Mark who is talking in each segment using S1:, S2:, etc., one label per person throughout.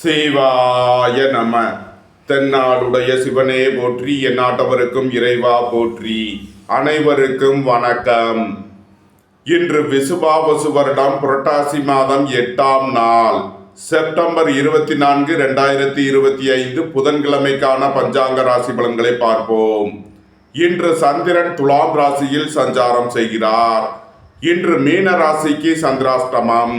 S1: சிவாய நம. தென்னாடுடைய சிவனே போற்றி, என் நாட்டவருக்கும் இறைவா போற்றி. அனைவருக்கும் வணக்கம். இன்று விசுவாவசு வருடம் புரட்டாசி மாதம் 8ஆம் நாள், செப்டம்பர் 24, 2025 புதன்கிழமைக்கான பஞ்சாங்க ராசி பலன்களை பார்ப்போம். இன்று சந்திரன் துலாம் ராசியில் சஞ்சாரம் செய்கிறார். இன்று மீன ராசிக்கு சந்திராஷ்டமம்.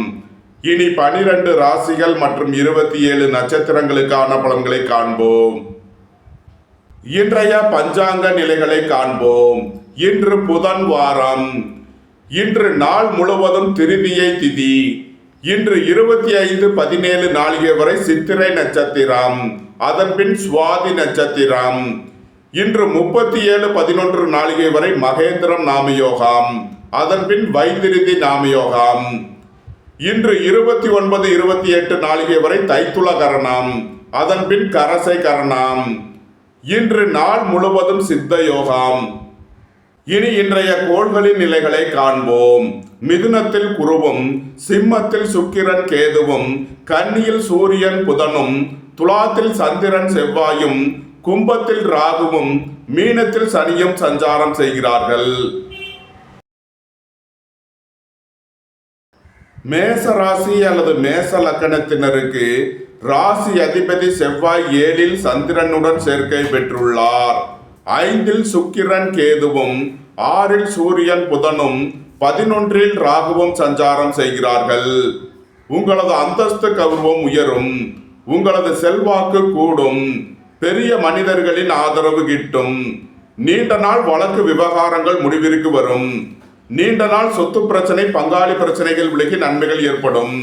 S1: இனி 12 ராசிகள் மற்றும் 27 நட்சத்திரங்களுக்கான பலன்களை காண்போம். இன்றைய பஞ்சாங்க நிலைகளை காண்போம். இன்று புதன் வாரம். இன்று நாள் முழுவதும் திருதியை திதி. இன்று 25:17 நாளிகை வரை சித்திரை நட்சத்திரம், அதன் பின் சுவாதி நட்சத்திரம். இன்று 37:11 நாளிகை வரை மகேந்திரம் நாமயோகம், அதன் பின் வைத்திருதி நாமயோகம். இன்று 29:28 நாளிகை வரை தைத்துள கரணம், அதன் பின் கரசை கரணம். இன்று நாள் முழுவதும் சித்த யோகம். இனி இன்றைய கோள்களின் நிலைகளை காண்போம். மிதுனத்தில் குருவும், சிம்மத்தில் சுக்கிரன் கேதுவும், கன்னியில் சூரியன் புதனும், துலாத்தில் சந்திரன் செவ்வாயும், கும்பத்தில் ராகுவும், மீனத்தில் சனியும் சஞ்சாரம் செய்கிறார்கள். மேச ராசி அல்லது மேச லக்கணத்தினருக்கு ராசி அதிபதி செவ்வாய் 7இல் சந்திரனுடன் சேர்க்கை பெற்றுள்ளார். 5இல் சுக்கிரன் கேதுவும், 6இல் சூரியன் புதனும், 11இல் ராகுவும் சஞ்சாரம் செய்கிறார்கள். உங்களது அந்தஸ்து கௌரவம் உயரும். உங்களது செல்வாக்கு கூடும். பெரிய மனிதர்களின் ஆதரவு கிட்டும். நீண்ட நாள் வழக்கு விவகாரங்கள் முடிவிற்கு வரும். நீண்ட நாள் சொத்து பிரச்சனை, பங்காளி பிரச்சனைகள் விலகி நன்மைகள் ஏற்படும்.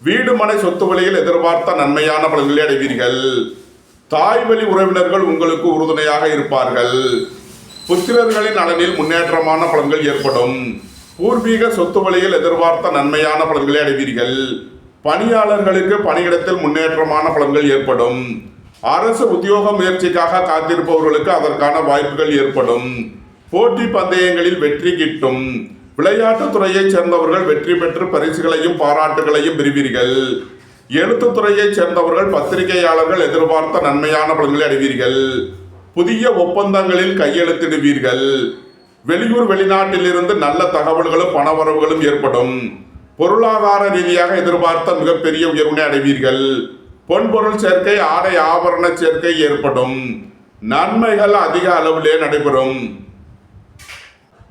S1: வீடு மனை சொத்து வழியில் எதிர்பார்த்த நன்மையான பலன்களை அடைவீர்கள். தாய் வழி உறவினர்கள் உங்களுக்கு உறுதுணையாக இருப்பார்கள். புத்திரர்களின் நலனில் முன்னேற்றமான பலன்கள் ஏற்படும். பூர்வீக சொத்து வழியில் எதிர்பார்த்த நன்மையான பலன்களை அடைவீர்கள். பணியாளர்களுக்கு பணியிடத்தில் முன்னேற்றமான பலன்கள் ஏற்படும். அரசு உத்தியோக முயற்சிக்காக காத்திருப்பவர்களுக்கு அதற்கான வாய்ப்புகள் ஏற்படும். போட்டி பந்தயங்களில் வெற்றி கிட்டும். விளையாட்டுத் துறையைச் சேர்ந்தவர்கள் வெற்றி பெற்று பரிசுகளையும் பாராட்டுகளையும் பெறுவீர்கள். எழுத்துத்துறையைச் சேர்ந்தவர்கள், பத்திரிகையாளர்கள் எதிர்பார்த்த நன்மையான பலன்களை அடைவீர்கள். புதிய ஒப்பந்தங்களில் கையெழுத்திடுவீர்கள். வெளியூர் வெளிநாட்டிலிருந்து நல்ல தகவல்களும் பணவரவுகளும் ஏற்படும். பொருளாதார ரீதியாக எதிர்பார்த்த மிகப்பெரிய உயர்வினை அடைவீர்கள். பொன்பொருள் சேர்க்கை, ஆடை ஆபரண சேர்க்கை ஏற்படும். நன்மைகள் அதிக அளவிலே நடைபெறும்.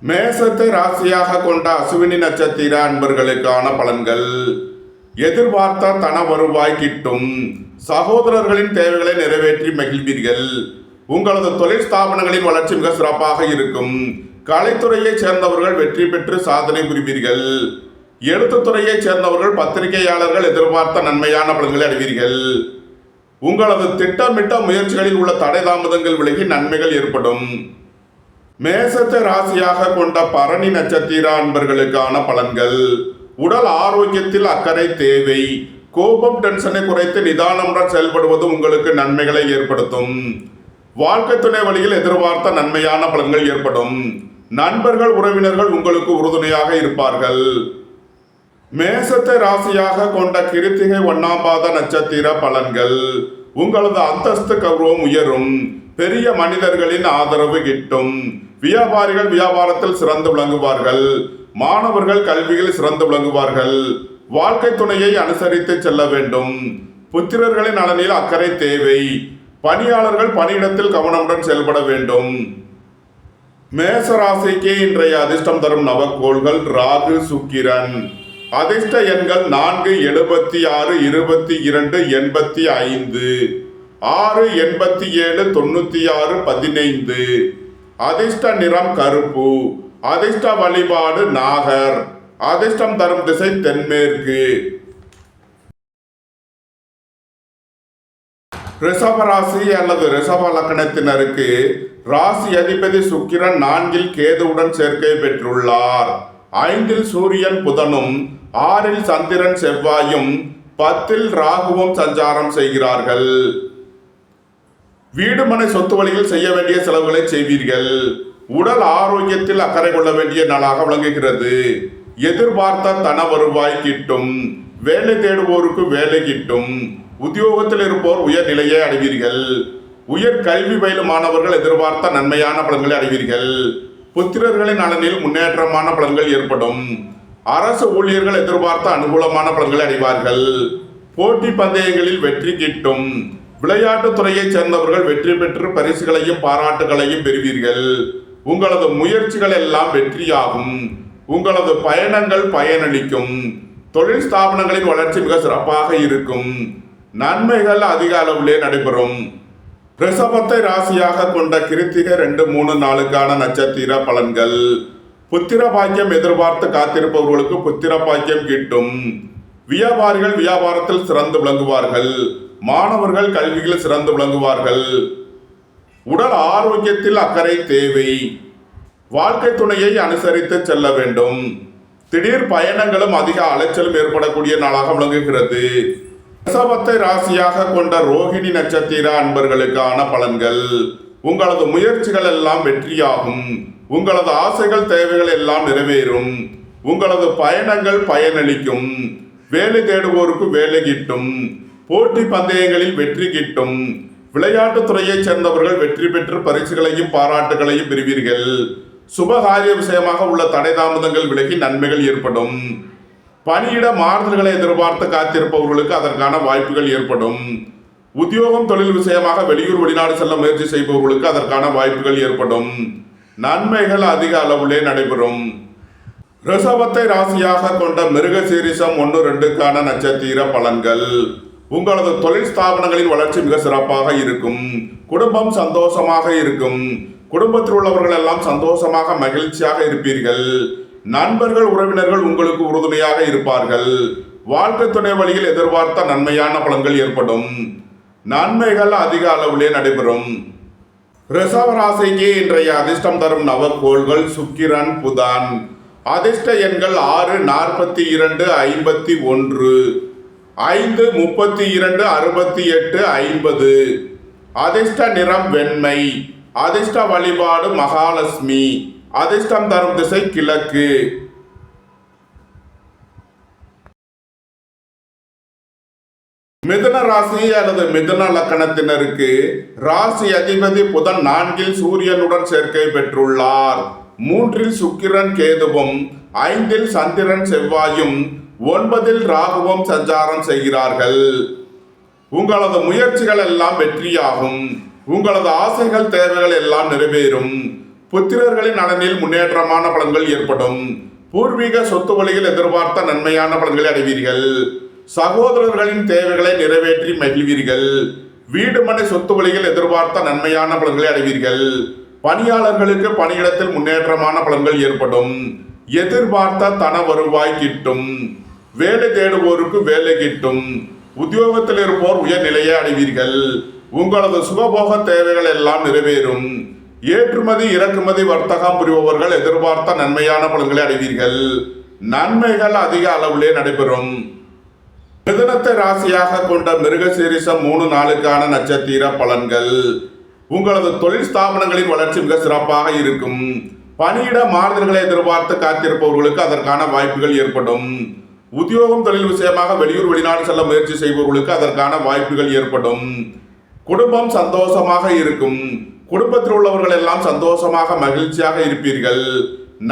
S1: மேசத்தை ராசியாக கொண்ட அசுவினி நட்சத்திர அன்பர்களுக்கான பலன்கள். எதிர்பார்த்த தன வருவாய் கிட்டும். சகோதரர்களின் தேவைகளை நிறைவேற்றி மகிழ்வீர்கள். உங்களது தொழில் ஸ்தாபனங்களின் வளர்ச்சி மிக சிறப்பாக இருக்கும். கலைத்துறையைச் சேர்ந்தவர்கள் வெற்றி பெற்று சாதனை புரிவீர்கள். எழுத்துத்துறையைச் சேர்ந்தவர்கள், பத்திரிகையாளர்கள் எதிர்பார்த்த நன்மையான பலன்களை அடைவீர்கள். உங்களது திட்டமிட்ட முயற்சிகளில் உள்ள தடை தாமதங்கள் விலகி நன்மைகள் ஏற்படும். மேசத்தை ராசியாக கொண்ட பரணி நட்சத்திர அன்பர்களுக்கான பலன்கள். உடல் ஆரோக்கியத்தில் அக்கறை தேவை. கோபம், டென்ஷனை குறைத்து நிதானமுடன் செயல்படுவது உங்களுக்கு நன்மைகளை ஏற்படுத்தும். வாழ்க்கை துணை வழியில் எதிர்பார்த்த நன்மையான பலன்கள் ஏற்படும். நண்பர்கள், உறவினர்கள் உங்களுக்கு உறுதுணையாக இருப்பார்கள். மேசத்தை ராசியாக கொண்ட கிருத்திகை 1ஆம் பாத நட்சத்திர பலன்கள். உங்களது அந்தஸ்து கௌரவம் உயரும். பெரிய மனிதர்களின் ஆதரவு கிட்டும். வியாபாரிகள் வியாபாரத்தில் சிறந்து விளங்குவார்கள். மாணவர்கள் கல்வியில் சிறந்து விளங்குவார்கள். வாழ்க்கை துணையை அனுசரித்து செல்ல வேண்டும். புத்திரர்களின் நலனில் அக்கறை தேவை. பணியாளர்கள் பணியிடத்தில் கவனமுடன் செயல்பட வேண்டும். மேச ராசிக்கு இன்றைய அதிர்ஷ்டம் தரும் நவக்கோள்கள் ராகு, சுக்கிரன். அதிர்ஷ்ட எண்கள் 4, 76, 22, 85, 6, 87, 96, 15. அதிர்ஷ்ட நிறம் கருப்பு. அதிர்ஷ்ட வழிபாடு நாகர். அதிர்ஷ்டம் தரும் திசை தென்மேற்கு. ரிஷப ராசி அல்லது ரிஷப லக்கணத்தினருக்கு ராசி அதிபதி சுக்கிரன் 4இல் கேதுவுடன் சேர்க்கை பெற்றுள்ளார். 5இல் சூரியன் புதனும், 6இல் சந்திரன் செவ்வாயும், 10இல் ராகுவும் சஞ்சாரம் செய்கிறார்கள். வீடு மனை சொத்து வழியில் செய்ய வேண்டிய செலவுகளை செய்வீர்கள். உடல் ஆரோக்கியத்தில் அக்கறை கொள்ள வேண்டிய நாளாக விளங்குகிறது. எதிர்பார்த்த தன வருவாய் கிட்டும். வேலை தேடுவோருக்கு வேலை கிட்டும். உத்தியோகத்தில் இருப்போர் உயர் நிலையை அடைவீர்கள். உயர் கல்வி பயிலும் மாணவர்கள் எதிர்பார்த்த நன்மையான பலன்களை அடைவீர்கள். புத்திரர்களின் நலனில் முன்னேற்றமான பலன்கள் ஏற்படும். அரசு ஊழியர்கள் எதிர்பார்த்த அனுகூலமான பலன்களை அடைவார்கள். போட்டி பந்தயங்களில் வெற்றி கிட்டும். விளையாட்டுத் துறையைச் சேர்ந்தவர்கள் வெற்றி பெற்று பரிசுகளையும் பாராட்டுகளையும் பெறுவீர்கள். உங்களது முயற்சிகள் எல்லாம் வெற்றியாகும். உங்களது பயணங்கள் பயனளிக்கும். தொழில் ஸ்தாபனங்களின் வளர்ச்சி மிக சிறப்பாக இருக்கும். நன்மைகள் அதிக அளவிலே நடைபெறும். ரிஷபத்தை ராசியாக கொண்ட கிருத்திகை 2, 3 நாளுக்கான நட்சத்திர பலன்கள். புத்திர பாக்கியம் எதிர்பார்த்து காத்திருப்பவர்களுக்கு புத்திர பாக்கியம் கிட்டும். வியாபாரிகள் வியாபாரத்தில் சிறந்து விளங்குவார்கள். மாணவர்கள் கல்வியில் சிறந்து விளங்குவார்கள். உடல் ஆரோக்கியத்தில் அக்கறை தேவை. வாழ்க்கை துணையை அனுசரித்து செல்ல வேண்டும். திடீர் பயணங்களும் அதிக அலைச்சலும் ஏற்படக்கூடிய நாளாக விளங்குகிறது. ரிஷபத்தை ராசியாக கொண்ட ரோகிணி நட்சத்திர அன்பர்களுக்கான பலன்கள். உங்களது முயற்சிகள் எல்லாம் வெற்றியாகும். உங்களது ஆசைகள் தேவைகள் எல்லாம் நிறைவேறும். உங்களது பயணங்கள் பயனளிக்கும். வேலை தேடுவோருக்கு வேலை கிட்டும். போட்டி பந்தயங்களில் வெற்றி கிட்டும். விளையாட்டுத் துறையைச் சேர்ந்தவர்கள் வெற்றி பெற்று பரிசுகளையும் பாராட்டுகளையும் பெறுவீர்கள். சுபகாரிய விஷயமாக உள்ள தடை தாமதங்கள் விலகி நன்மைகள் ஏற்படும். பணியிட மாறுதல்களை எதிர்பார்த்து காத்திருப்பவர்களுக்கு அதற்கான வாய்ப்புகள் ஏற்படும். உத்தியோகம் தொழில் விஷயமாக வெளியூர் வெளிநாடு செல்ல முயற்சி செய்பவர்களுக்கு அதற்கான வாய்ப்புகள் ஏற்படும். நன்மைகள் அதிக அளவிலே நடைபெறும். ரிஷபத்தை ராசியாக கொண்ட மிருகசீரிஷம் 1, 2க்கான நட்சத்திர பலன்கள். உங்களது தொழில் ஸ்தாபனங்களின் வளர்ச்சி மிக சிறப்பாக இருக்கும். குடும்பம் சந்தோஷமாக இருக்கும். குடும்பத்தில் உள்ளவர்கள் எல்லாம் சந்தோஷமாக மகிழ்ச்சியாக இருப்பீர்கள். நண்பர்கள் உறவினர்கள் உங்களுக்கு உறுதுணையாக இருப்பார்கள். வாழ்க்கை துணை வழியில் எதிர்பார்த்த நன்மையான பலன்கள் ஏற்படும். நன்மைகள் அதிக அளவிலே நடைபெறும். ரிஷப ராசிக்கு இன்றைய அதிர்ஷ்டம் தரும் நவக்கோள்கள் சுக்கிரன், புதன். அதிர்ஷ்ட எண்கள் 6, 42, 51, 5, 32, 68, 50. அதிர்ஷ்ட நிறம் வெண்மை. அதிர்ஷ்ட வழிபாடு மகாலட்சுமி. அதிர்ஷ்டம் தரும் திசை கிழக்கு. மிதுன ராசி அல்லது மிதுன லக்கணத்தினருக்கு ராசி அதிபதி புதன் 4ல் சூரியனுடன் சேர்க்கை பெற்றுள்ளார். 3ல் சுக்கிரன் கேதுவும் 5ல் சந்திரன் செவ்வாயும் 9ல் ராகுவும் சஞ்சாரம் செய்கிறார்கள். உங்களது முயற்சிகள் எல்லாம் வெற்றியாகும். உங்களது ஆசைகள் தேவைகள் எல்லாம் நிறைவேறும். புத்திரர்களின் நலனில் முன்னேற்றமான பலன்கள் ஏற்படும். பூர்வீக சொத்து வழியில் எதிர்பார்த்த நன்மையான பலன்களை அடைவீர்கள். சகோதரர்களின் தேவைகளை நிறைவேற்றி மகிழ்வீர்கள். வீடு மனை சொத்து வழியில் எதிர்பார்த்த நன்மையான பலன்களை அடைவீர்கள். பணியாளர்களுக்கு பணியிடத்தில் முன்னேற்றமான பலன்கள் ஏற்படும். எதிர்பார்த்த தன வருவாய் கிட்டும். வேலை தேடுவோருக்கு வேலை கிட்டும். உத்தியோகத்தில் இருப்போர் உயர் நிலையை அடைவீர்கள். உங்களது சுகபோக தேவைகள் எல்லாம் நிறைவேறும். ஏற்றுமதி இறக்குமதி வர்த்தகம் புரிபவர்கள் எதிர்பார்த்த நன்மையான பலன்களை அடைவீர்கள். நன்மைகள் அதிக அளவிலே நடைபெறும். மிதுனத்தை ராசியாக கொண்ட மிருகசீரிஷம் 3 நாளுக்கான நட்சத்திர பலன்கள். உங்களது தொழில் ஸ்தாபனங்களின் வளர்ச்சி மிக சிறப்பாக இருக்கும். பணியிட மாறுதல்களை எதிர்பார்த்து காத்திருப்பவர்களுக்கு அதற்கான வாய்ப்புகள் ஏற்படும். உத்தியோகம் தொழில் விஷயமாக வெளியூர் வெளிநாடு செல்ல முயற்சி செய்பவர்களுக்கு அதற்கான வாய்ப்புகள் ஏற்படும். குடும்பம் சந்தோஷமாக இருக்கும். குடும்பத்தில் உள்ளவர்கள் எல்லாம் சந்தோஷமாக மகிழ்ச்சியாக இருப்பீர்கள்.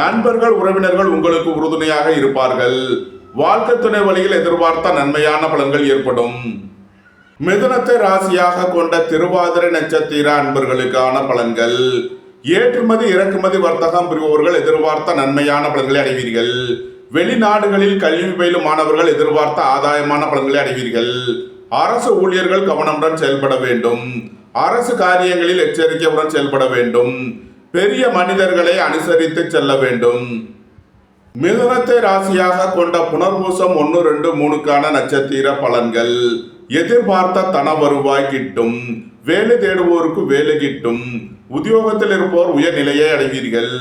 S1: நண்பர்கள் உறவினர்கள் உங்களுக்கு உறுதுணையாக இருப்பார்கள். வாழ்க்கை துணை வழியில் எதிர்பார்த்த நன்மையான பலன்கள் ஏற்படும். மிதுனத்தை ராசியாக கொண்ட திருவாதிரை நட்சத்திர அன்பர்களுக்கான பலன்கள். ஏற்றுமதி இறக்குமதி வர்த்தகம் புரிபவர்கள் எதிர்பார்த்த நன்மையான பலன்களை அடைவீர்கள். வெளிநாடுகளில் கல்வி பயிலும் மாணவர்கள் எதிர்பார்த்த ஆதாயமான பலன்களை அடைவீர்கள். அரசு ஊழியர்கள் கவனமுடன் செயல்பட வேண்டும். அரசு காரியங்களில் எச்சரிக்கையுடன் செயல்பட வேண்டும். பெரிய மனிதர்களை அனுசரித்து செல்ல வேண்டும். மிதுனத்தை ராசியாக கொண்ட புனர்பூசம் 1, 2, 3க்கான நட்சத்திர பலன்கள். எதிர்பார்த்த தன வருவாய் கிட்டும். வேலை தேடுவோருக்கு வேலை கிட்டும். உத்தியோகத்தில் இருப்போர் உயர் நிலையை அடைவீர்கள்.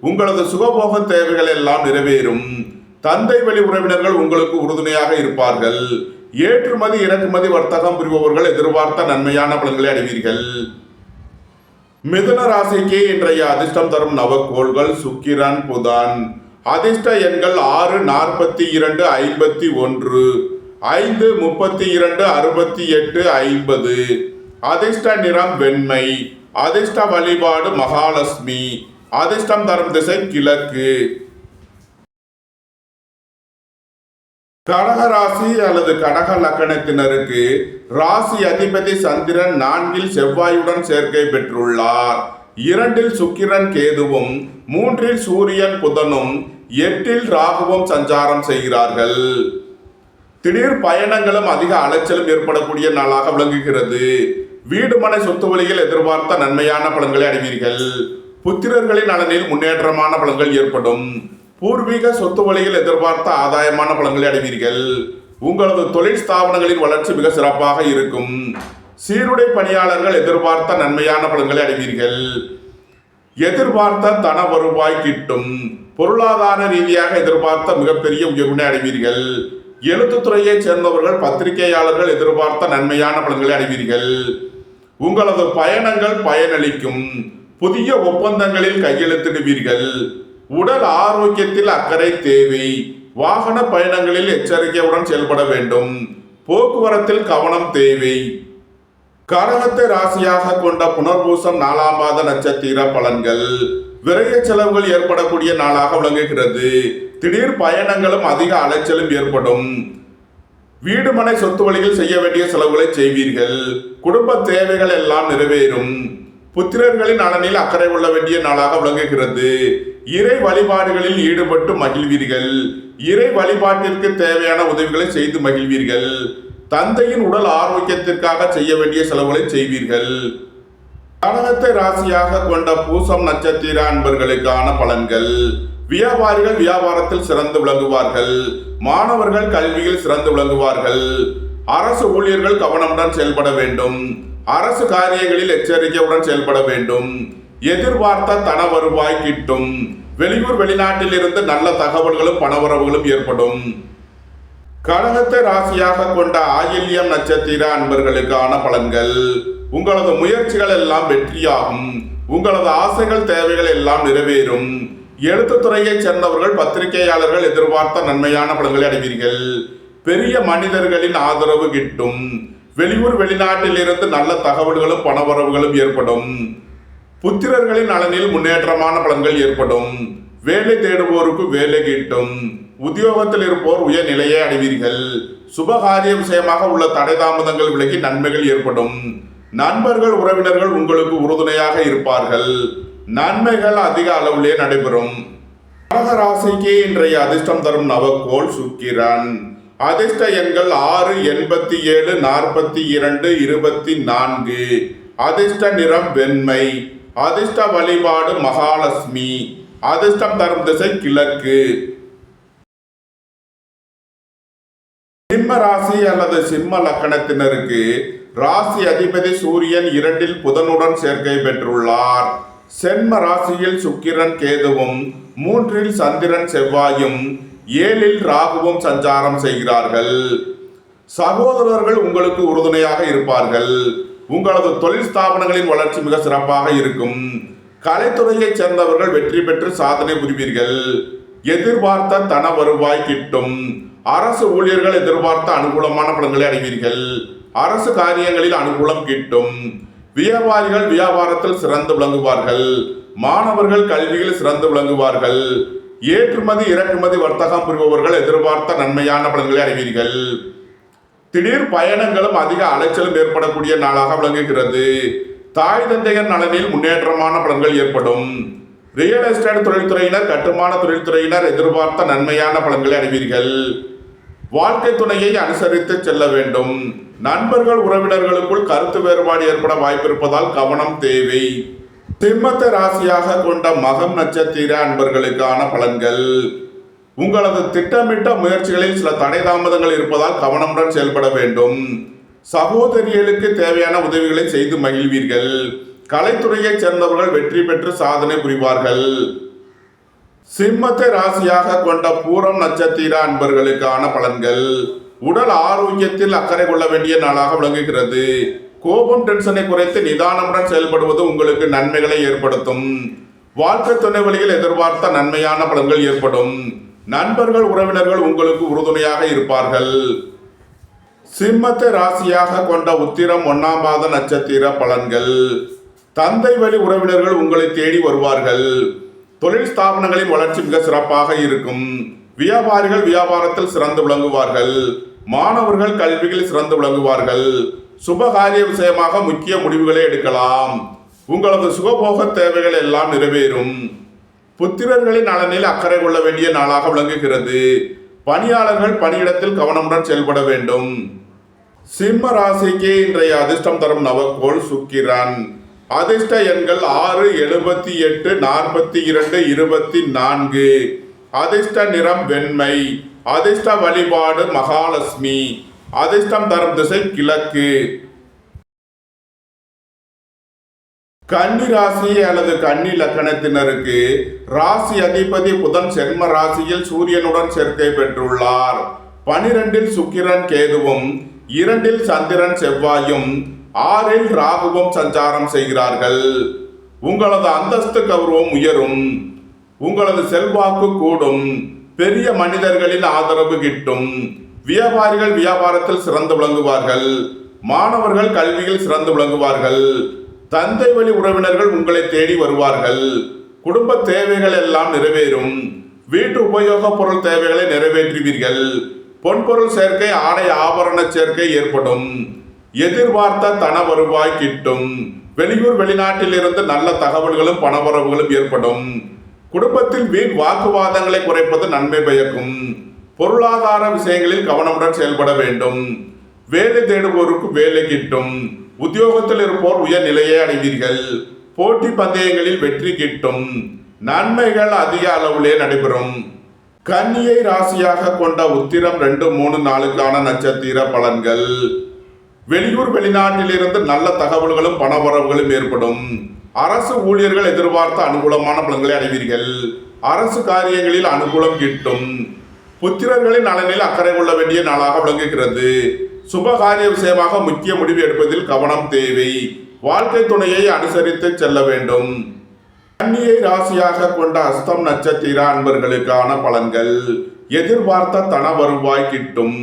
S1: உங்களது சுகபோக தேவைகள் எல்லாம் நிறைவேறும். தந்தை வழி உறவினர்கள் உங்களுக்கு உறுதுணையாக இருப்பார்கள். ஏற்றுமதி இறக்குமதி வர்த்தகம் புரிபவர்கள் எதிர்பார்த்த நன்மையான பலன்களை அடைவீர்கள். மிதுன ராசிக்கு இன்றைய அதிர்ஷ்டம் தரும் நவக்கோள்கள் சுக்கிரன், புதன். அதிர்ஷ்ட எண்கள் 6, 42, 51, 5, 32, 68, 50. அதிர்ஷ்ட நிறம் வெண்மை. அதிர்ஷ்ட வழிபாடு மகாலட்சுமி. அதிர்ஷ்டம் தரும் திசை கிழக்கு. கடக ராசி அல்லது கடக லக்கணத்தினருக்கு ராசி அதிபதி சந்திரன் 4 செவ்வாயுடன் சேர்க்கை பெற்றுள்ளார். 2 சுக்கிரன் கேதுவும் 3 சூரியன் புதனும் 8 ராகுவும் சஞ்சாரம் செய்கிறார்கள். திடீர் பயணங்களும் அதிக அலைச்சலும் ஏற்படக்கூடிய நாளாக விளங்குகிறது. வீடு மனை சொத்து வழியில் எதிர்பார்த்த நன்மையான பலன்களை அடைவீர்கள். புத்திரர்களின் நலனில் முன்னேற்றமான பலன்கள் ஏற்படும். பூர்வீக சொத்து வழியில் எதிர்பார்த்த ஆதாயமான பலன்களை அடைவீர்கள். உங்களது தொழில் ஸ்தாபனங்களின் வளர்ச்சி மிக சிறப்பாக இருக்கும். சீருடை பணியாளர்கள் எதிர்பார்த்த நன்மையான பலன்களை அடைவீர்கள். எதிர்பார்த்த தன வருவாய் கிட்டும். பொருளாதார ரீதியாக எதிர்பார்த்த மிகப்பெரிய உயர்வினை அடைவீர்கள். எழுத்துத்துறையைச் சேர்ந்தவர்கள் பத்திரிகையாளர்கள் எதிர்பார்த்த நன்மையான பலன்களை அடைவீர்கள். உங்களது பயணங்கள் பயனளிக்கும். புதிய ஒப்பந்தங்களில் கையெழுத்திடுவீர்கள். உடல் ஆரோக்கியத்தில் அக்கறை தேவை. வாகன பயணங்களில் எச்சரிக்கையுடன் செயல்பட வேண்டும். போக்குவரத்தில் கவனம் தேவை. கடகத்தை ராசியாக கொண்ட புனர்பூசம் 4ஆம் பாத நட்சத்திர பலன்கள். விரைய செலவுகள் ஏற்படக்கூடிய நாளாக விளங்குகிறது. திடீர் பயணங்களும் அதிக அலைச்சலும் ஏற்படும். வீடு மனை சொத்து வழியில் செய்ய வேண்டிய செலவுகளை செய்வீர்கள். குடும்ப தேவைகள் எல்லாம் நிறைவேறும். புத்திரர்களின் நலனில் அக்கறை கொள்ள வேண்டிய நாளாக விளங்குகிறது. இறை வழிபாடுகளில் ஈடுபட்டு மகிழ்வீர்கள். இறை வழிபாட்டிற்கு தேவையான உதவிகளை செய்து மகிழ்வீர்கள். தந்தையின் உடல் ஆரோக்கியத்திற்காக செய்ய வேண்டிய செலவுகளை செய்வீர்கள். கடகத்தை ராசியாக கொண்ட பூசம் நட்சத்திர அன்பர்களுக்கான பலன்கள். வியாபாரிகள் வியாபாரத்தில் சிறந்து விளங்குவார்கள். மாணவர்கள் கல்வியில் சிறந்து விளங்குவார்கள். அரசு ஊழியர்கள் கவனமுடன் செயல்பட வேண்டும். அரசு காரியங்களில் எச்சரிக்கையுடன் செயல்பட வேண்டும். எதிர்பார்த்த தன வருவாய் கிட்டும். வெளியூர் வெளிநாட்டில் இருந்து நல்ல தகவல்களும் பணவரவுகளும் ஏற்படும். கடகத்தை ராசியாக கொண்ட ஆயில்யம் நட்சத்திர அன்பர்களுக்கான பலன்கள். உங்களது முயற்சிகள் எல்லாம் வெற்றியாகும். உங்களது ஆசைகள் தேவைகள் எல்லாம் நிறைவேறும். எழுத்துத்துறையைச் சேர்ந்தவர்கள் பத்திரிகையாளர்கள் எதிர்பார்த்த நன்மையான பலன்களை அடைவீர்கள். பெரிய மனிதர்களின் ஆதரவு கிட்டும். வெளியூர் வெளிநாட்டில் இருந்து நல்ல தகவல்களும் பணவரவுகளும் ஏற்படும். புத்திரர்களின் நலனில் முன்னேற்றமான பலன்கள் ஏற்படும். வேலை தேடுவோருக்கு வேலை கிட்டும். உத்தியோகத்தில் இருப்போர் உயர்நிலையை அடைவீர்கள். சுபகாரிய விஷயமாக உள்ள தடை தாமதங்கள் விலகி நன்மைகள் ஏற்படும். நண்பர்கள் உறவினர்கள் உங்களுக்கு உறுதுணையாக இருப்பார்கள். நன்மைகள் அதிக அளவிலே நடைபெறும். கடக ராசிக்கு இன்றைய அதிர்ஷ்டம் தரும் நவக்கோள் சுக்கிரன். அதிர்ஷ்ட எண்கள் 6, 87, 42, 24. அதிர்ஷ்ட நிறம் வெண்மை. அதிர்ஷ்ட வழிபாடு மகாலட்சுமி. அதிர்ஷ்டம் தரும் திசை கிழக்கு. சிம்ம ராசி அல்லது சிம்ம லக்கணத்தினருக்கு ராசி அதிபதி சூரியன் 2 புதனுடன் சேர்க்கை பெற்றுள்ளார். சென்ம ராசியில் சுக்கிரன் கேதுவும் 3 சந்திரன் செவ்வாயும் 7 ராகுவும் சஞ்சாரம் செய்கிறார்கள். சகோதரர்கள் உங்களுக்கு உறுதுணையாக இருப்பார்கள். உங்களது தொழில் ஸ்தாபனங்களின் வளர்ச்சி மிக சிறப்பாக இருக்கும். கலைத்துறையைச் சேர்ந்தவர்கள் வெற்றி பெற்று சாதனை புரிவீர்கள். எதிர்பார்த்த தன வருவாய் கிட்டும். அரசு ஊழியர்கள் எதிர்பார்த்த அனுகூலமான பலன்களை அடைவீர்கள். அரசு காரியங்களில் அனுகூலம் கிட்டும். வியாபாரிகள் வியாபாரத்தில் சிறந்து விளங்குவார்கள். மாணவர்கள் கல்வியில் சிறந்து விளங்குவார்கள். ஏற்றுமதி இறக்குமதி வர்த்தகம் புரிபவர்கள் எதிர்பார்த்த நன்மையான பலன்களை அடைவீர்கள். திடீர் பயணங்களும் அதிக அலைச்சலும் ஏற்படக்கூடிய நாளாக விளங்குகிறது. தாய் தந்தையர் நலனில் முன்னேற்றமான பலன்கள் ஏற்படும். ரியல் எஸ்டேட் தொழில்துறையினர் கட்டுமான தொழில்துறையினர் எதிர்பார்த்த நன்மையான பலன்களை அடைவீர்கள். வாழ்க்கை துணையை அனுசரித்து செல்ல வேண்டும். நண்பர்கள் உறவினர்களுக்குள் கருத்து வேறுபாடு ஏற்பட வாய்ப்பிருப்பதால் கவனம் தேவை. சிம்மத்தை ராசியாக கொண்ட மகம் நட்சத்திர அன்பர்களுக்கான பலன்கள். உங்களது திட்டமிட்ட முயற்சிகளில் சில தடை தாமதங்கள் இருப்பதால் கவனமுடன் செயல்பட வேண்டும். சகோதரிகளுக்கு தேவையான உதவிகளை செய்து மகிழ்வீர்கள். கலைத்துறையைச் சேர்ந்தவர்கள் வெற்றி பெற்று சாதனை புரிவார்கள். சிம்மத்தை ராசியாக கொண்ட பூரம் நட்சத்திர அன்பர்களுக்கான பலன்கள். உடல் ஆரோக்கியத்தில் அக்கறை கொள்ள வேண்டிய நாளாக விளங்குகிறது. கோபம் டென்ஷனை குறைத்து நிதானமுடன் செயல்படுவது உங்களுக்கு நன்மைகளை ஏற்படுத்தும். வாழ்க்கை துணை வழியில் எதிர்பார்த்த நன்மையான பலன்கள் ஏற்படும். நண்பர்கள் உறவினர்கள் உங்களுக்கு உறுதுணையாக இருப்பார்கள். சிம்மத்தை ராசியாக கொண்ட உத்திரம் 1ஆம் பாத நட்சத்திர பலன்கள். தந்தை வழி உறவினர்கள் உங்களை தேடி வருவார்கள். தொழில் ஸ்தாபனங்களின் வளர்ச்சி மிக சிறப்பாக இருக்கும். வியாபாரிகள் வியாபாரத்தில் சிறந்து விளங்குவார்கள். மாணவர்கள் கல்வியில் சிறந்து விளங்குவார்கள். சுபகாரிய விஷயமாக முக்கிய முடிவுகளை எடுக்கலாம். உங்களது சுகபோக தேவைகள் எல்லாம் நிறைவேறும். புத்திரர்களின் நலனில் அக்கறை கொள்ள வேண்டிய நாளாக விளங்குகிறது. பணியாளர்கள் பணியிடத்தில் கவனமுடன் செயல்பட வேண்டும். சிம்ம ராசிக்கு இன்றைய அதிர்ஷ்டம் தரும் நவக்கோள் சுக்கிரன். அதிர்ஷ்ட எண்கள் 6, 78, 42, 24. அதிர்ஷ்ட நிறம் வெண்மை. அதிர்ஷ்ட வழிபாடு மகாலட்சுமி. அதிர்ஷ்டம் தரும் திசை கிழக்கு. கன்னி ராசி அல்லது கன்னி லக்கணத்தினருக்கு ராசி அதிபதி புதன் சென்ம ராசியில் சூரியனுடன் சேர்க்கை பெற்றுள்ளார். 12இல் சுக்கிரன் கேதுவும், 2இல் சந்திரன் செவ்வாயும், 6இல் ராகுவும் சஞ்சாரம் செய்கிறார்கள். உங்களது அந்தஸ்து கௌரவம் உயரும். உங்களது செல்வாக்கு கூடும். பெரிய மனிதர்களின் ஆதரவு கிட்டும். வியாபாரிகள் வியாபாரத்தில் சிறந்து விளங்குவார்கள். மாணவர்கள் கல்வியில் சிறந்து விளங்குவார்கள். தந்தை வழி உறவினர்கள் உங்களை தேடி வருவார்கள். குடும்ப தேவைகள் எல்லாம் நிறைவேறும். வீட்டு உபயோக பொருள் தேவைகளை நிறைவேற்றுவீர்கள். பொன்பொருள் சேர்க்கை, ஆடை ஆபரண சேர்க்கை ஏற்படும். எதிர்பார்த்த தன வருவாய் கிட்டும். வெளியூர் வெளிநாட்டில் இருந்து நல்ல தகவல்களும் பணவரவுகளும் ஏற்படும். குடும்பத்தில் வீண் வாக்குவாதங்களை குறைப்பது நன்மை பயக்கும். பொருளாதார விஷயங்களில் கவனமுடன் செயல்பட வேண்டும். வேலை தேடுவோருக்கு வேலை கிட்டும். உத்தியோகத்தில் இருப்போர் உயர் நிலையை அடைவீர்கள். போட்டி பந்தயங்களில் வெற்றி கிட்டும். நன்மைகள் அதிக அளவிலே நடைபெறும். கன்னியை ராசியாக கொண்ட உத்திரம் 2, 3, 4க்கான நட்சத்திர பலன்கள். வெளியூர் வெளிநாட்டில் இருந்து நல்ல தகவல்களும் பணவரவுகளும் ஏற்படும். அரசு ஊழியர்கள் எதிர்பார்த்த அனுகூலமான பலன்களை அடைவீர்கள். அரசு காரியங்களில் அனுகூலம் கிட்டும். புத்திரர்களின் நலனில் அக்கறை கொள்ள வேண்டிய நாளாக விளங்குகிறது. சுபகாரிய விஷயமாக முக்கிய முடிவு எடுப்பதில் கவனம் தேவை. வாழ்க்கை துணையை அனுசரித்து செல்ல வேண்டும். கன்னியை ராசியாக கொண்ட அஸ்தம் நட்சத்திர அன்பர்களுக்கான பலன்கள். எதிர்பார்த்த தன வருவாய் கிட்டும்.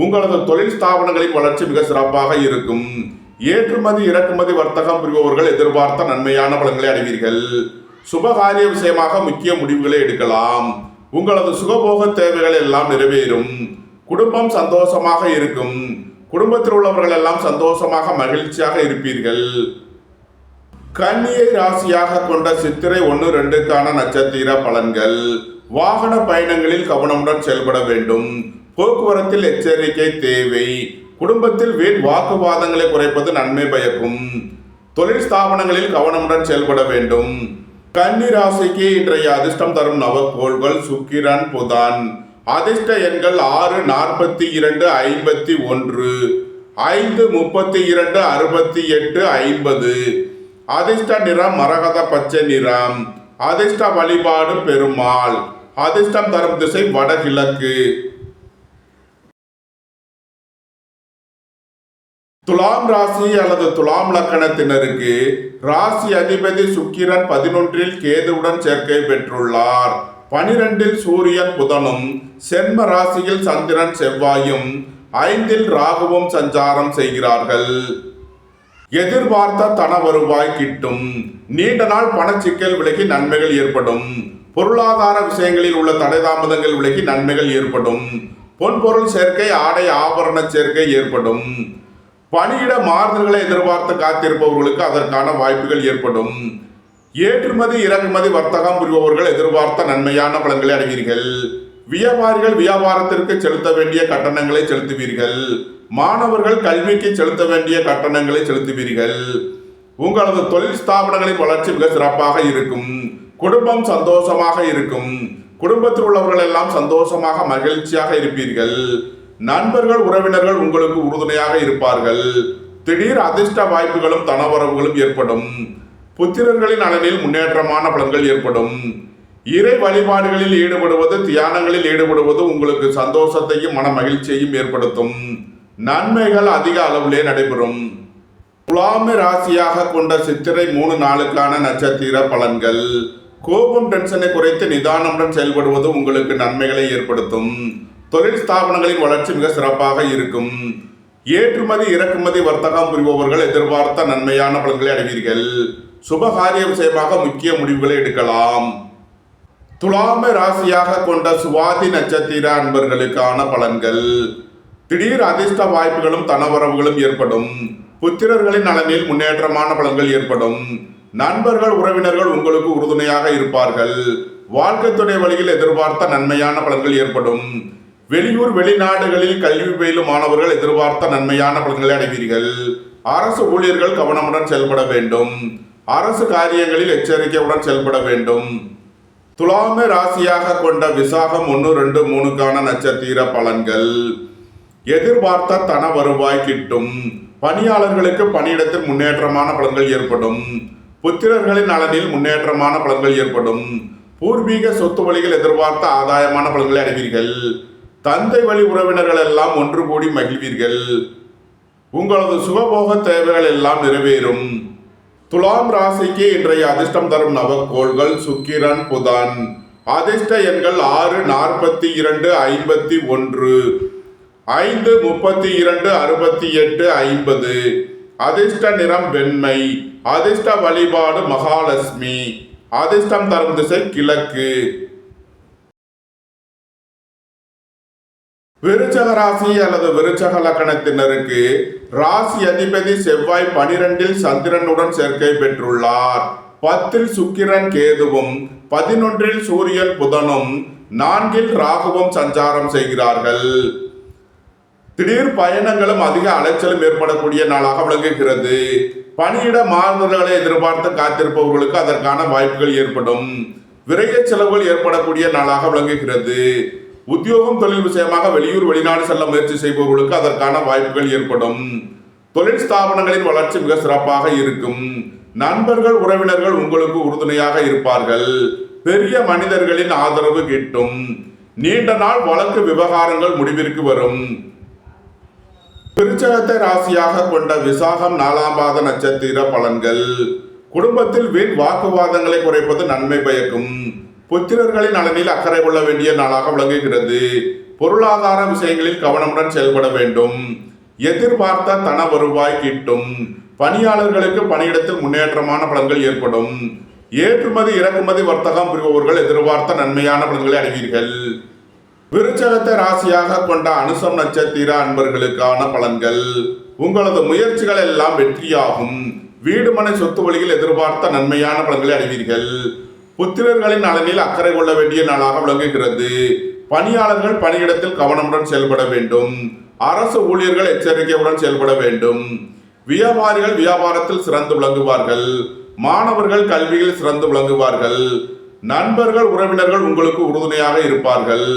S1: உங்களது தொழில் ஸ்தாபனங்களின் வளர்ச்சி மிக சிறப்பாக இருக்கும். ஏற்றுமதி இறக்குமதி வர்த்தகம் புரிபவர்கள் எதிர்பார்த்த நன்மையான பலன்களை அடைவீர்கள். சுபகாரிய விஷயமாக முக்கிய முடிவுகளை எடுக்கலாம். உங்களது சுகபோக தேவைகள் எல்லாம் நிறைவேறும். குடும்பம் சந்தோஷமாக இருக்கும். குடும்பத்தில் உள்ளவர்கள் எல்லாம் சந்தோஷமாக மகிழ்ச்சியாக இருப்பீர்கள். கன்னியை ராசியாக கொண்ட சித்திரை 1, 2க்கான நட்சத்திர பலன்கள். வாகன பயணங்களில் கவனமுடன் செயல்பட வேண்டும். போக்குவரத்தில் எச்சரிக்கை தேவை. குடும்பத்தில் வீண் வாக்குவாதங்களை குறைப்பது நன்மை பயக்கும். தொழில் ஸ்தாபனங்களில் கவனமுடன் செயல்பட வேண்டும். கன்னி ராசிக்கு இன்றைய அதிர்ஷ்டம் தரும் நவக்கோள்கள் சுக்கிரன் புதன். அதிர்ஷ்ட எண்கள் 6, 42, 51, 5, 32, 68, 50. அதிர்ஷ்ட நிறம் மரகத பச்சை நிறம். அதிர்ஷ்ட வழிபாடு பெருமாள். அதிர்ஷ்டம் தரும் திசை வடகிழக்கு. துலாம் ராசி அல்லது துலாம் லக்கணத்தினருக்கு ராசி அதிபதி சுக்கிரன் 11இல் கேதுவுடன் சேர்க்கை பெற்றுள்ளார். 12இல் சூரியன் புதனும், சென்ம ராசியில் சந்திரன் செவ்வாயும், 5இல் ராகுவும் சஞ்சாரம் செய்கிறார்கள். எதிர்பார்த்த தன வருவாய் கிட்டும். நீண்ட நாள் பணச்சிக்கல் விலகி நன்மைகள் ஏற்படும். பொருளாதார விஷயங்களில் உள்ள தடை தாமதங்கள் விலகி நன்மைகள் ஏற்படும். பொன்பொருள் சேர்க்கை, ஆடை ஆபரண சேர்க்கை ஏற்படும். பணியிட மாறுதல்களை எதிர்பார்த்து காத்திருப்பவர்களுக்கு அதற்கான வாய்ப்புகள் ஏற்படும். ஏற்றுமதி இறக்குமதி வர்த்தகம் புரிபவர்கள் எதிர்பார்த்த நன்மையான பலன்களை அடைவீர்கள். வியாபாரிகள் வியாபாரத்திற்கு செலுத்த வேண்டிய கட்டணங்களை செலுத்துவீர்கள். மாணவர்கள் கல்விக்கு செலுத்த வேண்டிய கட்டணங்களை செலுத்துவீர்கள். உங்களது தொழில் ஸ்தாபனங்களின் வளர்ச்சி மிக சிறப்பாக இருக்கும். குடும்பம் சந்தோஷமாக இருக்கும். குடும்பத்தில் உள்ளவர்கள் எல்லாம் சந்தோஷமாக மகிழ்ச்சியாக இருப்பீர்கள். நண்பர்கள் உறவினர்கள் உங்களுக்கு உறுதுணையாக இருப்பார்கள். திடீர் அதிர்ஷ்ட வாய்ப்புகளும் தனவரவுகளும் ஏற்படும். புத்திரர்களின் நலனில் முன்னேற்றமான பலன்கள் ஏற்படும். இறை வழிபாடுகளில் ஈடுபடுவது, தியானங்களில் ஈடுபடுவது உங்களுக்கு சந்தோஷத்தையும் மன மகிழ்ச்சியையும் ஏற்படுத்தும். நன்மைகள் அதிக அளவிலே நடைபெறும். துலாமை ராசியாக கொண்ட சித்திரை 3, 4க்கான நட்சத்திர பலன்கள். கோபம் டென்ஷனை குறைத்து நிதானமுடன் செயல்படுவது உங்களுக்கு நன்மைகளை ஏற்படுத்தும். தொழில் ஸ்தாபனங்களின் வளர்ச்சி மிக சிறப்பாக இருக்கும். ஏற்றுமதி இறக்குமதி வர்த்தகம் புரிபவர்கள் எதிர்பார்த்த நன்மையான பலன்களை அடைவீர்கள். சுபகாரிய விஷயமாக முக்கிய முடிவுகளை எடுக்கலாம். துலாமை ராசியாக கொண்ட சுவாதி நட்சத்திர அன்பர்களுக்கான பலன்கள். திடீர் அதிர்ஷ்ட வாய்ப்புகளும் தனவரவுகளும் ஏற்படும். புத்திரர்களின் நலனில் முன்னேற்றமான பலன்கள் ஏற்படும். நண்பர்கள் உறவினர்கள் உங்களுக்கு உறுதுணையாக இருப்பார்கள். வாழ்க்கை துணை வழியில் எதிர்பார்த்த நன்மையான பலன்கள் ஏற்படும். வெளியூர் வெளிநாடுகளில் கல்வி பயிலும் மாணவர்கள் எதிர்பார்த்த நன்மையான பலன்களை அடைவீர்கள். அரசு ஊழியர்கள் கவனமுடன் செயல்பட வேண்டும். அரசு காரியங்களில் எச்சரிக்கையுடன் செயல்பட வேண்டும். துலாமை ராசியாக கொண்ட விசாகம் 1, 2, 3க்கான நட்சத்திர பலன்கள். எதிர்பார்த்த தன வருவாய் கிட்டும். பணியாளர்களுக்கு பணியிடத்தில் முன்னேற்றமான பலன்கள் ஏற்படும். புத்திரர்களின் நலனில் முன்னேற்றமான பலன்கள் ஏற்படும். பூர்வீக சொத்து வழிகள் எதிர்பார்த்த ஆதாயமான பலன்களை அடைவீர்கள். தந்தை வழி உறவினர்கள் எல்லாம் ஒன்று கூடி மகிழ்வீர்கள். உங்களது சுகபோக தேவைகள் எல்லாம் நிறைவேறும். துலாம் ராசிக்கு இன்றைய அதிர்ஷ்டம் தரும் நவக்கோள்கள் சுக்கிரன், புதன். அதிர்ஷ்ட எண்கள் 6, 42, 51, 5, 32, 68, 50. அதிர்ஷ்ட நிறம் வெண்மை. அதிர்ஷ்ட வழிபாடு மகாலட்சுமி. அதிர்ஷ்டம் தரும் திசை கிழக்கு. விருச்சக ராசி அல்லது விருச்சக லக்கணத்தினருக்கு ராசி அதிபதி செவ்வாய் 12ல் சந்திரனுடன் சேர்க்கை பெற்றுள்ளார். 10ல் சுக்கிரன் கேதுவும் 11ல் சூரியன் புதனும் 4ல் ராகுவும் சஞ்சாரம் செய்கிறார்கள். திடீர் பயணங்களும் அதிக அலைச்சலும் ஏற்படக்கூடிய நாளாக விளங்குகிறது. பணியிட மாறுதல்களை எதிர்பார்த்து காத்திருப்பவர்களுக்கு அதற்கான வாய்ப்புகள் ஏற்படும். விரைய செலவுகள் ஏற்படக்கூடிய நாளாக விளங்குகிறது. உத்தியோகம் தொழில் விஷயமாக வெளியூர் வெளிநாடு செல்ல முயற்சி செய்பவர்களுக்கு அதற்கான வாய்ப்புகள் ஏற்படும். தொழில் ஸ்தாபனங்களின் வளர்ச்சி மிக சிறப்பாக இருக்கும். நண்பர்கள் உறவினர்கள் உங்களுக்கு உறுதுணையாக இருப்பார்கள். பெரிய மனிதர்களின் ஆதரவு கிட்டும். நீண்ட நாள் வழக்கு விவகாரங்கள் முடிவிற்கு வரும். விருச்சகத்தை ராசியாக கொண்ட விசாகம் 4ஆம் பாத நட்சத்திர பலன்கள். குடும்பத்தில் வீண் வாக்குவாதங்களை குறைப்பது நன்மை பயக்கும். புத்திரர்களின் நலனில் அக்கறை கொள்ள வேண்டிய நாளாக விளங்குகிறது. பொருளாதார விஷயங்களில் கவனமுடன் செயல்பட வேண்டும். எதிர்பார்த்த தன வருவாய் கிட்டும். பணியாளர்களுக்கு பணியிடத்தில் முன்னேற்றமான பலன்கள் ஏற்படும். ஏற்றுமதி இறக்குமதி வர்த்தகம் புரிபவர்கள் எதிர்பார்த்த நன்மையான பலன்களை அடைவீர்கள். விருச்சகத்தை ராசியாக கொண்ட அனுசம் நட்சத்திர அன்பர்களுக்கான பலன்கள். உங்களது முயற்சிகள் எல்லாம் வெற்றியாகும். வீடு மனை சொத்து வழியில் எதிர்பார்த்த நன்மையான பலன்களை அடைவீர்கள். புத்திரர்களின் நலனில் அக்கறை கொள்ள வேண்டிய நாளாக விளங்குகிறது. பணியாளர்கள் பணியிடத்தில் கவனமுடன் செயல்பட வேண்டும். அரசு ஊழியர்கள் எச்சரிக்கையுடன் செயல்பட வேண்டும். வியாபாரிகள் வியாபாரத்தில் சிறந்து விளங்குவார்கள். மாணவர்கள் கல்வியில் சிறந்து விளங்குவார்கள். நண்பர்கள் உறவினர்கள் உங்களுக்கு உறுதுணையாக இருப்பார்கள்.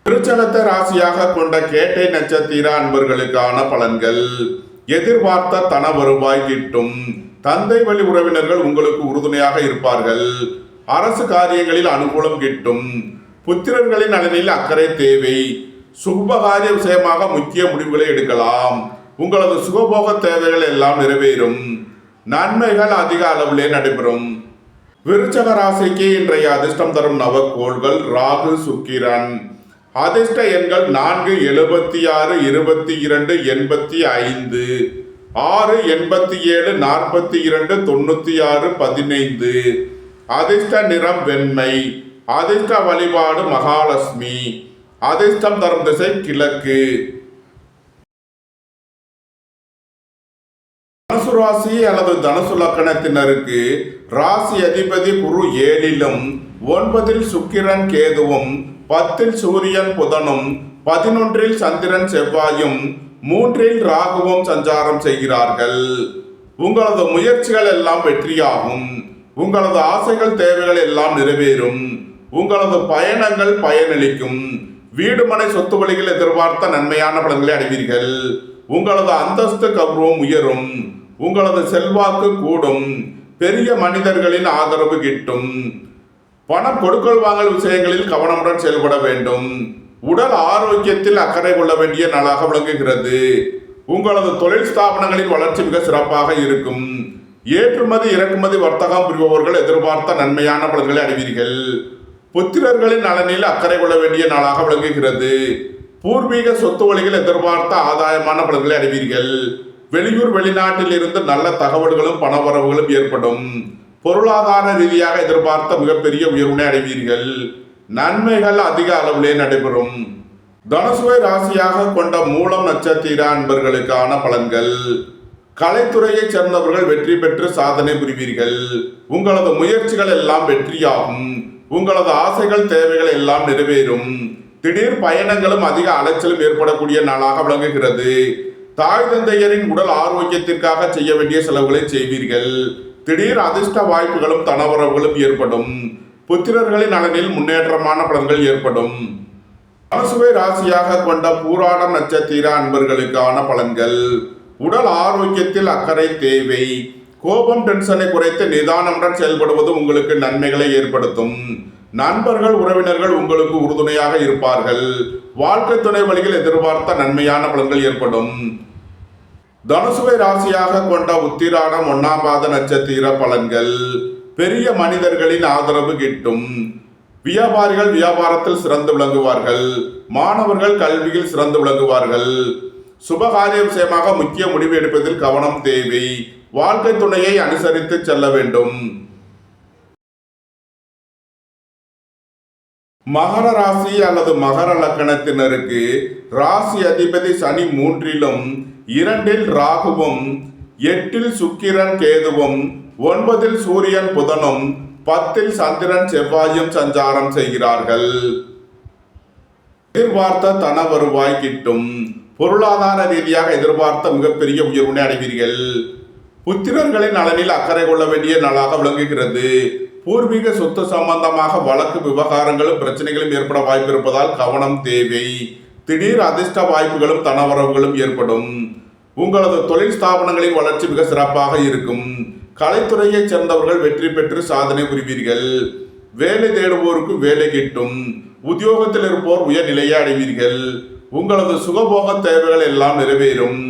S1: விருச்சகத்தை ராசியாக கொண்ட கேட்டை நட்சத்திர அன்பர்களுக்கான பலன்கள். எதிர்பார்த்த தன வருவாய் கிட்டும். தந்தை வழி உறவினர்கள் உங்களுக்கு உறுதுணையாக இருப்பார்கள். அரசு காரியங்களில் அனுகூலம் கிட்டும். புத்திரர்களின் நலனில் அக்கறை தேவை. சுபகாரிய விஷயமாக முக்கிய முடிவுகளை எடுக்கலாம். உங்களது சுகபோக தேவைகள் எல்லாம் நிறைவேறும். நன்மைகள் அதிக அளவிலே நடைபெறும். விருச்சக ராசிக்கு இன்றைய அதிர்ஷ்டம் தரும் நவக்கோள்கள் ராகு, சுக்கிரன். அதிர்ஷ்ட எண்கள் 4, 76, 22, 85, 6, 87, 42, 96, 15. அதிர்ஷ்ட நிறம் வெண்மை. அதிர்ஷ்ட வழிபாடு மகாலட்சுமி. அதிர்ஷ்டம் தரும் திசை கிழக்கு. தனுசு ராசி அல்லது தனுசு லக்கணத்தினருக்கு ராசி அதிபதி குரு 7லும் 9ல் சுக்கிரன் கேதுவும் 10ல் சூரியன் புதனும் 11ல் சந்திரன் செவ்வாயும் 3ல் ராகுவும் சஞ்சாரம் செய்கிறார்கள். உங்களது முயற்சிகள் எல்லாம் வெற்றியாகும். உங்களது ஆசைகள் தேவைகள் எல்லாம் நிறைவேறும். உங்களது பயணங்கள் பயனளிக்கும். வீடு மனை சொத்து வழிகள் எதிர்பார்த்த நன்மையான பலன்களை அடைவீர்கள். உங்களது அந்தஸ்து கௌரவம் உயரும். உங்களது செல்வாக்கு கூடும். பெரிய மனிதர்களின் ஆதரவு கிட்டும். பணம் கொடுக்கல் வாங்கல் விஷயங்களில் கவனமுடன் செயல்பட வேண்டும். உடல் ஆரோக்கியத்தில் அக்கறை கொள்ள வேண்டிய நாளாக விளங்குகிறது. உங்களது தொழில் ஸ்தாபனங்களின் வளர்ச்சி மிக சிறப்பாக இருக்கும். ஏற்றுமதி இறக்குமதி வர்த்தகம் புரிபவர்கள் எதிர்பார்த்த நன்மையான பலன்களை அடைவீர்கள். புத்திரர்களின் நலனில் அக்கறை கொள்ள வேண்டிய நாளாக விளங்குகிறது. பூர்வீக சொத்து வழிகள் எதிர்பார்த்த ஆதாயமான பலன்களை அடைவீர்கள். வெளியூர் வெளிநாட்டில் இருந்து நல்ல தகவல்களும் பணவரவுகளும் ஏற்படும். பொருளாதார ரீதியாக எதிர்பார்த்த மிகப்பெரிய உயர்வினை அடைவீர்கள். நன்மைகள் அதிக அளவிலே நடைபெறும். தனுசுவை ராசியாக கொண்ட மூலம் நட்சத்திர அன்பர்களுக்கான பலன்கள். கலைத்துறையைச் சேர்ந்தவர்கள் வெற்றி பெற்று சாதனை புரிவீர்கள். உங்களது முயற்சிகள் எல்லாம் வெற்றியாகும். உங்களது ஆசைகள் தேவைகள் எல்லாம் நிறைவேறும். திடீர் பயணங்களும் அதிக அலைச்சலும் ஏற்படக்கூடிய நாளாக விளங்குகிறது. தாய் தந்தையரின் உடல் ஆரோக்கியத்திற்காக செய்ய வேண்டிய செலவுகளை செய்வீர்கள். திடீர் அதிர்ஷ்ட வாய்ப்புகளும் தனவரவுகளும் ஏற்படும். புத்திரர்களின் நலனில் முன்னேற்றமான பலன்கள் ஏற்படும். தனுசுவை ராசியாக கொண்ட பூராடம் நட்சத்திர அன்பர்களுக்கான பலன்கள். உடல் ஆரோக்கியத்தில் அக்கறை தேவை. கோபம் டென்ஷனை குறைத்து நிதானமுடன் செயல்படுவது உங்களுக்கு நன்மைகளை ஏற்படுத்தும். நண்பர்கள் உறவினர்கள் உங்களுக்கு உறுதுணையாக இருப்பார்கள். வாழ்க்கை துணை வழியில் எதிர்பார்த்த நன்மையான பலன்கள் ஏற்படும். தனுசுவை ராசியாக கொண்ட உத்திராடம் 1ஆம் பாத நட்சத்திர பலன்கள். பெரிய மனிதர்களின் ஆதரவு கிட்டும். வியாபாரிகள் வியாபாரத்தில் சிறந்து விளங்குவார்கள். மாணவர்கள் கல்வியில் சிறந்து விளங்குவார்கள். சுபகாரிய விஷயமாக முக்கிய முடிவு எடுப்பதில் கவனம் தேவை. வாழ்க்கை துணையை அனுசரித்து செல்ல வேண்டும். மகர ராசி அல்லது மகர லக்கணத்தினருக்கு ராசி அதிபதி சனி 3லும் 2ல் ராகுவும் 8ல் சுக்கிரன் கேதுவும் 9ல் சூரியன் புதனும் 10ல் சந்திரன் செவ்வாயும் சஞ்சாரம் செய்கிறார்கள். எதிர்பார்த்த தன வருவாய் கிட்டும். பொருளாதார ரீதியாக எதிர்பார்த்த மிகப்பெரிய உயர்வினை அடைவீர்கள். புத்திரர்களின் நலனில் அக்கறை கொள்ள வேண்டிய நாளாக விளங்குகிறது. பூர்வீக சொத்து சம்பந்தமாக வழக்கு விவகாரங்களும் பிரச்சனைகளும் ஏற்பட வாய்ப்பு இருப்பதால் கவனம் தேவை. திடீர் அதிர்ஷ்ட வாய்ப்புகளும் தனவரவுகளும் ஏற்படும். உங்களது தொழில் ஸ்தாபனங்களின் வளர்ச்சி மிக சிறப்பாக இருக்கும். கலைத்துறையைச் சேர்ந்தவர்கள் வெற்றி பெற்று சாதனை புரிவீர்கள். வேலை தேடுவோருக்கு வேலை கிட்டும். உத்தியோகத்தில் இருப்போர் உயர்நிலையை அடைவீர்கள். உங்களது சுகபோக தேவைகள் எல்லாம் நிறைவேறும்.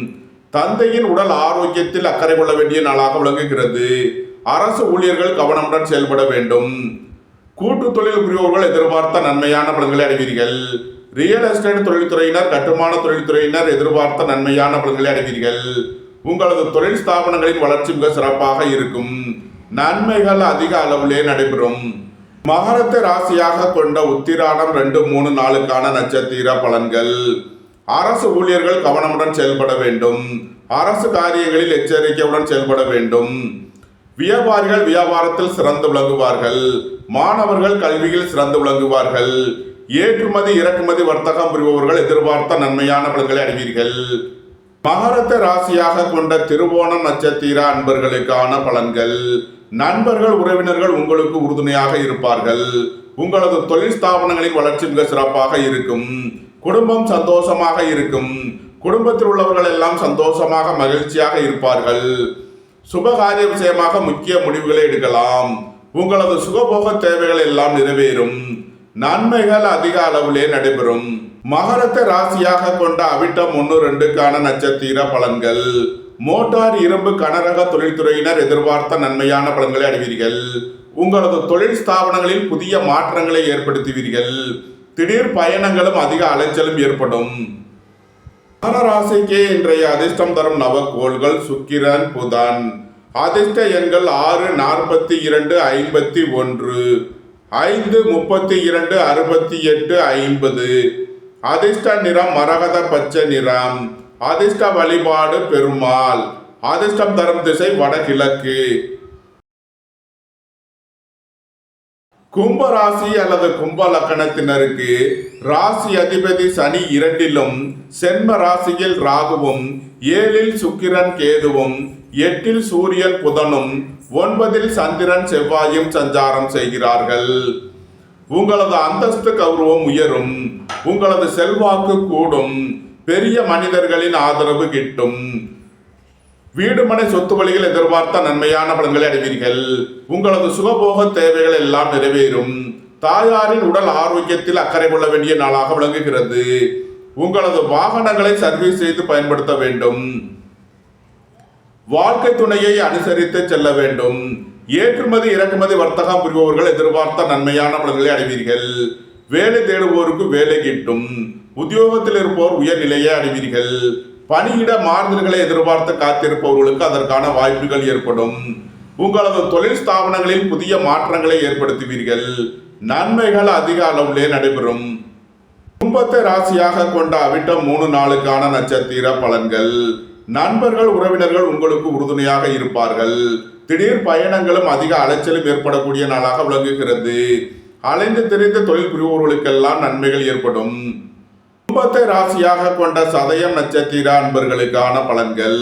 S1: தந்தையின் உடல் ஆரோக்கியத்தில் அக்கறை கொள்ள வேண்டிய நாளாக விளங்குகிறது. அரசு ஊழியர்கள் கவனமுடன் செயல்பட வேண்டும். கூட்டு தொழில் புரிவோர்கள் எதிர்பார்த்த நன்மையான பலன்களை அடைவீர்கள். ரியல் எஸ்டேட் தொழில்துறையினர் கட்டுமான தொழில்துறையினர் எதிர்பார்த்த நன்மையான பலன்களை அடைவீர்கள். உங்களது தொழில் ஸ்தாபனங்களின் வளர்ச்சி மிக சிறப்பாக இருக்கும். நன்மைகள் அதிக அளவிலே நடைபெறும். மகரத்தை ராசியாக கொண்ட உத்திராடம் 2, 3, 4க்கான நட்சத்திர பலன்கள். அரசு ஊழியர்கள் கவனமுடன் செயல்பட வேண்டும். அரசு காரியங்களில் எச்சரிக்கையுடன் செயல்பட வேண்டும். வியாபாரிகள் வியாபாரத்தில் சிறந்து விளங்குவார்கள். மாணவர்கள் கல்வியில் சிறந்து விளங்குவார்கள். ஏற்றுமதி இறக்குமதி வர்த்தகம் புரிபவர்கள் எதிர்பார்த்த நன்மையான பலன்களை அடைவீர்கள். மகரத்தை ராசியாக கொண்ட திருவோணம் நட்சத்திர அன்பர்களுக்கான பலன்கள். நண்பர்கள் உறவினர்கள் உங்களுக்கு உறுதுணையாக இருப்பார்கள். உங்களது தொழில் ஸ்தாபனங்களின் வளர்ச்சி மிக சிறப்பாக இருக்கும். குடும்பம் சந்தோஷமாக இருக்கும். குடும்பத்தில் உள்ளவர்கள் எல்லாம் சந்தோஷமாக மகிழ்ச்சியாக இருப்பார்கள். சுபகாரிய விஷயமாக முக்கிய முடிவுகளை எடுக்கலாம். உங்களது சுகபோக தேவைகள் எல்லாம் நிறைவேறும். நன்மைகள் அதிக அளவிலே நடைபெறும். மகரத்தை ராசியாக கொண்ட அவிட்டம் 1, 2க்கான நட்சத்திர பலன்கள். மோட்டார் இரும்பு கனரக தொழில்துறையினர் எதிர்பார்த்த நன்மையான பலன்களை அடைவீர்கள். உங்களது தொழில் ஸ்தாபனங்களில் புதிய மாற்றங்களை ஏற்படுத்துவீர்கள். திடீர் பயணங்களும் அதிக அலைச்சலும் ஏற்படும். மகர ராசிக்கு இன்றைய அதிர்ஷ்டம் தரும் நவக்கோள்கள் சுக்கிரன் புதன். அதிர்ஷ்ட எண்கள் 6, 42, 51, 5, 32, 68, 50. அதிர்ஷ்ட நிறம் மரகத பச்சை நிறம். அதிர்ஷ்ட வழிபாடு பெருமாள். அதிர்ஷ்டம் தரும் திசை வடகிழக்கு. கும்ப ராசி அல்லது கும்ப லக்கணத்தினருக்கு ராசி அதிபதி சனி 2லும் சென்ம ராசியில் ராகுவும் 7ல் சுக்கிரன் கேதுவும் 8ல் சூரியன் புதனும் 9ல் சந்திரன் செவ்வாயும் சஞ்சாரம் செய்கிறார்கள். உங்களது அந்தஸ்து கௌரவம் உயரும். உங்களது செல்வாக்கு கூடும். பெரிய மனிதர்களின் ஆதரவு கிட்டும். வீடுமனை சொத்து வழியில் எதிர்பார்த்த நன்மையான பலன்களை அடைவீர்கள். உங்களது சுகபோக தேவைகள் எல்லாம் நிறைவேறும். தாயாரின் உடல் ஆரோக்கியத்தில் அக்கறை கொள்ள வேண்டிய நாளாக விளங்குகிறது. உங்களது வாகனங்களை சர்வீஸ் செய்து பயன்படுத்த வேண்டும். வாழ்க்கை துணையை அனுசரித்து செல்ல வேண்டும். ஏற்றுமதி இறக்குமதி வர்த்தகம் புரிபவர்கள் எதிர்பார்த்த நன்மையான பலன்களை அடைவீர்கள். வேலை தேடுவோருக்கு வேலை கிட்டும். உத்தியோகத்தில் இருப்போர் உயர்நிலையை அடைவீர்கள். பணியிட மாறுதல்களை எதிர்பார்த்து காத்திருப்பவர்களுக்கு அதற்கான வாய்ப்புகள் ஏற்படும். உங்களது தொழில் ஸ்தாபனங்களில் புதிய மாற்றங்களை ஏற்படுத்துவீர்கள். நன்மைகள் அதிக அளவிலே நடைபெறும். கும்பத்தை ராசியாக கொண்ட அவிட்டம் 3 நாளுக்கான நட்சத்திர பலன்கள். நண்பர்கள் உறவினர்கள் உங்களுக்கு உறுதுணையாக இருப்பார்கள். திடீர் பயணங்களும் அதிக அலைச்சலும் ஏற்படக்கூடிய நாளாக விளங்குகிறது. அலைந்து திரிந்த தொழில் புரிவோர்களுக்கெல்லாம் நன்மைகள் ஏற்படும். கும்பத்தை ராசியாக கொண்ட சதயம் நட்சத்திர அன்பர்களுக்கான பலன்கள்.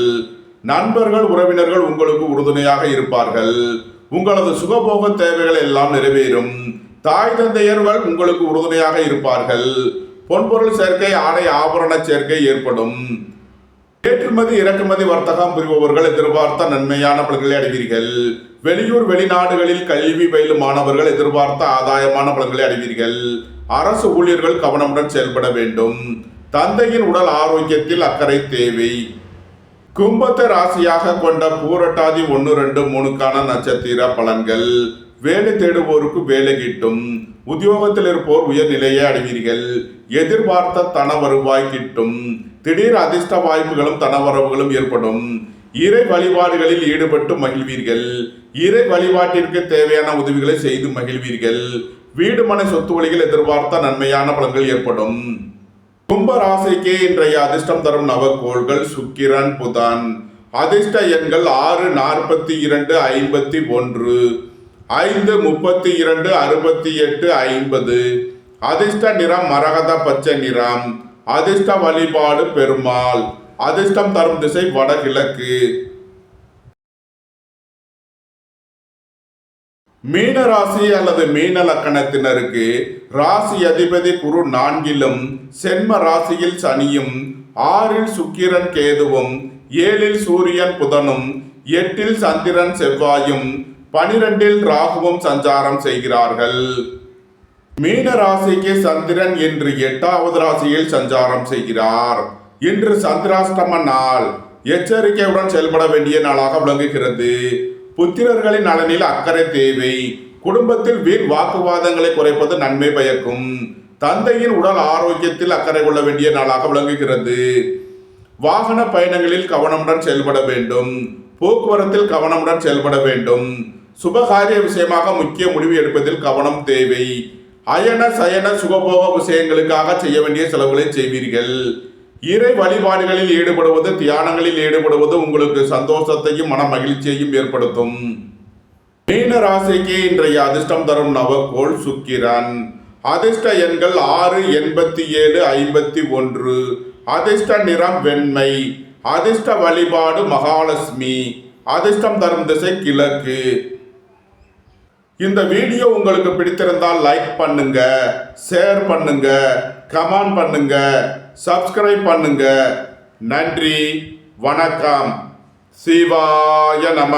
S1: நண்பர்கள் உறவினர்கள் உங்களுக்கு உறுதுணையாக இருப்பார்கள். உங்களது சுகபோக தேவைகள் எல்லாம் நிறைவேறும். தாய் தந்தையர்கள் உங்களுக்கு உறுதுணையாக இருப்பார்கள். பொன்பொருள் சேர்க்கை ஆடை ஆபரண சேர்க்கை ஏற்படும். ஏற்றுமதி இறக்குமதி வர்த்தகம் புரிபவர்கள் எதிர்பார்த்த நன்மையான பலன்களை அடைவீர்கள். வெளியூர் வெளிநாடுகளில் கல்வி பயிலும் மாணவர்கள் எதிர்பார்த்த ஆதாயமான பலன்களை அடைவீர்கள். அரசு ஊழியர்கள் கவனமுடன் செயல்பட வேண்டும். தந்தையின் உடல் ஆரோக்கியத்தில் அக்கறை தேவை. கும்பத்தை ராசியாக கொண்ட பூரட்டாதி 1, 2, 3க்கான நட்சத்திர பலன்கள். வேலை தேடுவோருக்கு வேலை கிட்டும். உத்தியோகத்தில் இருப்போர் உயர்நிலையை அடைவீர்கள். எதிர்பார்த்த தன வருவாய் கிட்டும். திடீர் அதிர்ஷ்ட வாய்ப்புகளும் தனவரவுகளும் ஏற்படும். இறை வழிபாடுகளில் ஈடுபட்டு மகிழ்வீர்கள். இறை வழிபாட்டிற்கு தேவையான உதவிகளை செய்து மகிழ்வீர்கள். வீடு மனை சொத்து வழிகள் எதிர்பார்த்த நன்மையான பலன்கள் ஏற்படும். கும்ப ராசிக்கு இன்றைய அதிர்ஷ்டம் தரும் நவக்கோள்கள் சுக்கிரன் புதன். அதிர்ஷ்ட எண்கள் 6, 42, 51, 5, 32, 68, 50. அதிர்ஷ்ட நிறம் மரகத பச்சை நிறம். அதிர்ஷ்ட வழிபாடு பெருமாள். அதிர்ஷ்டம் தரும் திசை வடகிழக்கு. மீன ராசி அல்லது மீன லக்கணத்தினருக்கு ராசி அதிபதி குரு 4லும் சென்ம ராசியில் சனியும் 6ல் சுக்கிரன் கேதுவும் 7ல் சூரியன் புதனும் 8ல் சந்திரன் செவ்வாயும் 12ல் ராகுவும் சஞ்சாரம் செய்கிறார்கள். மீன ராசிக்கு சந்திரன் இன்று 8வது ராசியில் சஞ்சாரம் செய்கிறார். இன்று சந்திராஷ்டம நாள். எச்சரிக்கையுடன் செயல்பட வேண்டிய நாளாக விளங்குகிறது. புத்திரர்களின் நலனில் அக்கறை தேவை. குடும்பத்தில் வீண் வாக்குவாதங்களை குறைப்பது நன்மை பயக்கும். தந்தையின் உடல் ஆரோக்கியத்தில் அக்கறை கொள்ள வேண்டிய நாளாக விளங்குகிறது. வாகன பயணங்களில் கவனமுடன் செயல்பட வேண்டும். போக்குவரத்தில் கவனமுடன் செயல்பட வேண்டும். சுபகாரிய விஷயமாக முக்கிய முடிவு எடுப்பதில் கவனம் தேவை. அயன சயன சுகபோக விஷயங்களுக்காக செய்ய வேண்டிய செலவுகளை செய்வீர்கள். இறை வழிபாடுகளில் ஈடுபடுவது தியானங்களில் ஈடுபடுவது உங்களுக்கு சந்தோஷத்தையும் மன மகிழ்ச்சியையும் ஏற்படுத்தும். மீன ராசிக்கு இன்றைய அதிர்ஷ்டம் தரும் நவக்கோள் சுக்கிரன். அதிர்ஷ்ட எண்கள் 6, 87, 51. அதிர்ஷ்ட நிறம் வெண்மை. அதிர்ஷ்ட வழிபாடு மகாலட்சுமி. அதிர்ஷ்டம் தரும் திசை கிழக்கு. இந்த வீடியோ உங்களுக்கு பிடித்திருந்தால் லைக் பண்ணுங்க, ஷேர் பண்ணுங்க, கமெண்ட் பண்ணுங்க, சப்ஸ்கிரைப் பண்ணுங்க. நன்றி, வணக்கம். சிவாய நம.